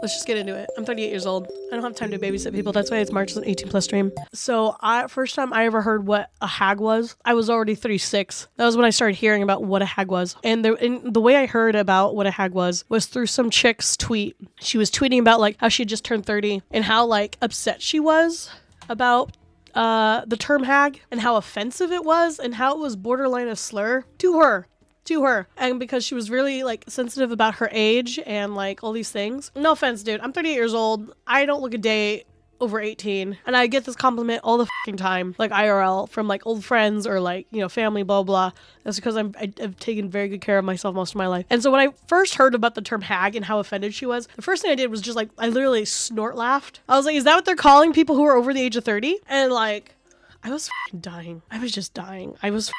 let's just get into it. I'm 38 years old. I don't have time to babysit people. That's why it's March as an 18 plus stream. So first time I ever heard what a hag was, I was already 36. That was when I started hearing about what a hag was. And the way I heard about what a hag was through some chick's tweet. She was tweeting about like how she had just turned 30 and how like upset she was about the term hag and how offensive it was and how it was borderline a slur to her. And because she was really like sensitive about her age and like all these things. No offense, dude. I'm 38 years old. I don't look a day over 18. And I get this compliment all the fucking time, like IRL, from like old friends or like, you know, family, blah, blah. That's because I've taken very good care of myself most of my life. And so when I first heard about the term hag and how offended she was, the first thing I did was just like, I literally snort laughed. I was like, is that what they're calling people who are over the age of 30? And like, I was fucking dying. I was just dying. I was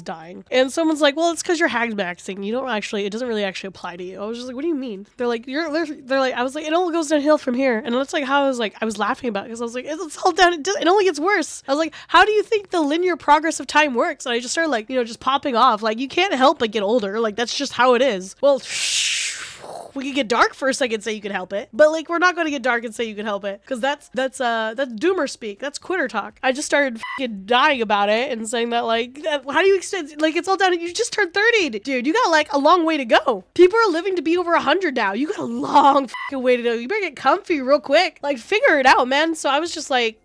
dying. And someone's like, well, it's because you're Hag-Maxxing. You don't actually, it doesn't really actually apply to you. I was just like, what do you mean? They're like, they're like, I was like, it all goes downhill from here. And that's like how I was laughing about it because I was like, it's all down, it only gets worse. I was like, how do you think the linear progress of time works? And I just started like, you know, just popping off. Like, you can't help but get older. Like, that's just how it is. Well, we could get dark for a second, say you can help it, but like we're not going to get dark and say you can help it because that's doomer speak. That's quitter talk. I just started fucking dying about it and saying that like, how do you extend? Like it's all down. You just turned 30, dude. You got like a long way to go. People are living to be over 100 now. You got a long fucking way to go. You better get comfy real quick. Like figure it out, man. So I was just like,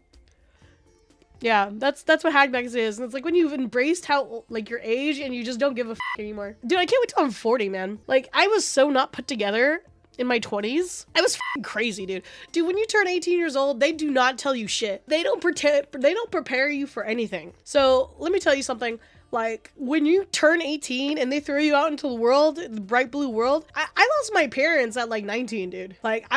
yeah, that's what Hag-Maxxing is. And it's like when you've embraced how, like, your age and you just don't give a anymore. Dude, I can't wait till I'm 40, man. Like, I was so not put together in my 20s. I was crazy, dude. Dude, when you turn 18 years old, they do not tell you shit. They don't prepare you for anything. So, let me tell you something. Like, when you turn 18 and they throw you out into the world, the bright blue world, I lost my parents at, like, 19, dude. Like,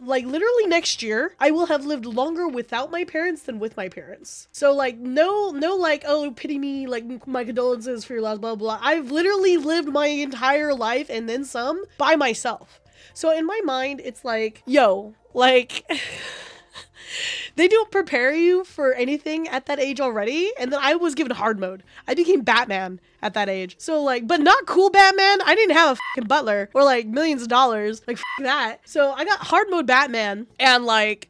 like literally next year, I will have lived longer without my parents than with my parents. So like, no like, oh, pity me, like my condolences for your loss, blah, blah. I've literally lived my entire life and then some by myself. So in my mind, it's like, yo, like, they don't prepare you for anything at that age already. And then I was given hard mode. I became Batman at that age. So like, but not cool Batman. I didn't have a fucking butler or like millions of dollars. Like that. So I got hard mode Batman and like,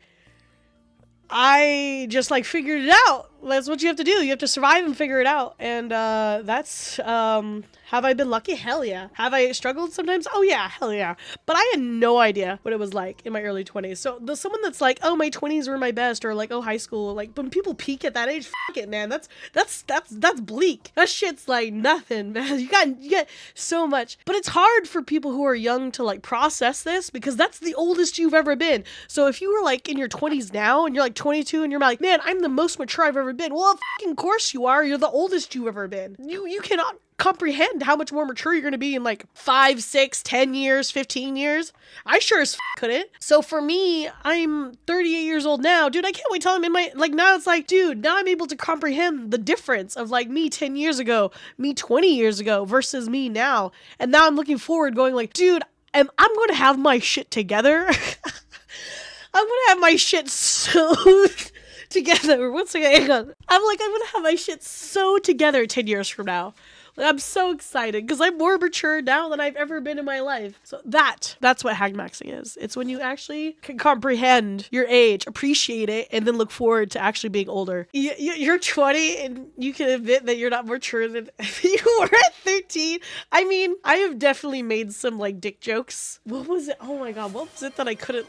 I just like figured it out. That's what you have to do. You have to survive and figure it out. And that's, have I been lucky? Hell yeah. Have I struggled sometimes? Oh yeah, hell yeah. But I had no idea what it was like in my early 20s. So someone that's like, oh, my 20s were my best, or like, oh, high school, like when people peak at that age, fuck it, man. That's bleak. That shit's like nothing, man. You got so much. But it's hard for people who are young to like process this because that's the oldest you've ever been. So if you were like in your 20s now and you're like 22 and you're like, man, I'm the most mature I've ever been. Well, of fucking course you are. You're the oldest you've ever been. You cannot comprehend how much more mature you're going to be in like 5, 6, 10 years, 15 years. I sure as couldn't. So for me, I'm 38 years old now. Dude, I can't wait till I'm in my, like now it's like, dude, now I'm able to comprehend the difference of like me 10 years ago, me 20 years ago versus me now. And now I'm looking forward going like, dude, I'm going to have my shit together. I'm going to have my shit so together. One second, hang on. I'm going to have my shit so together 10 years from now. I'm so excited because I'm more mature now than I've ever been in my life. So that's what Hag-Maxxing is. It's when you actually can comprehend your age, appreciate it, and then look forward to actually being older. You're 20 and you can admit that you're not mature than you were at 13. I mean, I have definitely made some like dick jokes. What was it? Oh my God, what was it that I couldn't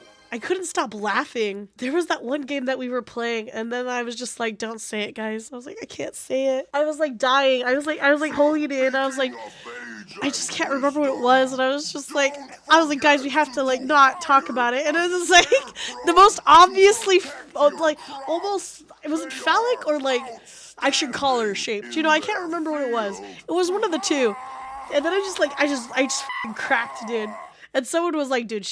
stop laughing. There was that one game that we were playing and then I was just like, don't say it, guys. I was like, I can't say it. I was like dying. I was like holding it in. I was like, I just can't remember what it was. And I was like, guys, we have to like not talk about it. And it was like the most obviously like almost, it was phallic or like I should call her shaped. You know, I can't remember what it was. It was one of the two. And then I just cracked, dude. And someone was like, dude,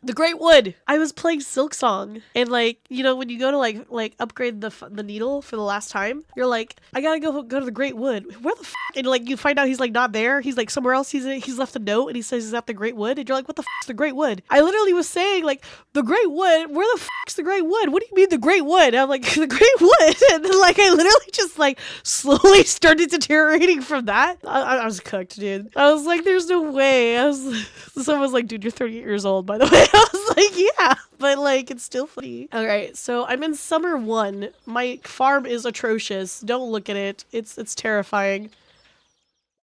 The Great Wood. I was playing Silk Song, and like, you know, when you go to like upgrade the needle for the last time, you're like, I gotta go to the Great Wood. Where the f? And like, you find out he's like not there. He's like somewhere else. He's left a note, and he says he's at the Great Wood, and you're like, what the f is the Great Wood? I literally was saying like, the Great Wood. Where the f is the Great Wood? What do you mean the Great Wood? And I'm like, the Great Wood, and then like I literally just like slowly started deteriorating from that. I was cooked, dude. I was like, there's no way. Someone was like, dude, you're 38 years old, by the way. I was like, yeah, but like, it's still funny. All right, so I'm in summer 1. My farm is atrocious. Don't look at it. It's terrifying.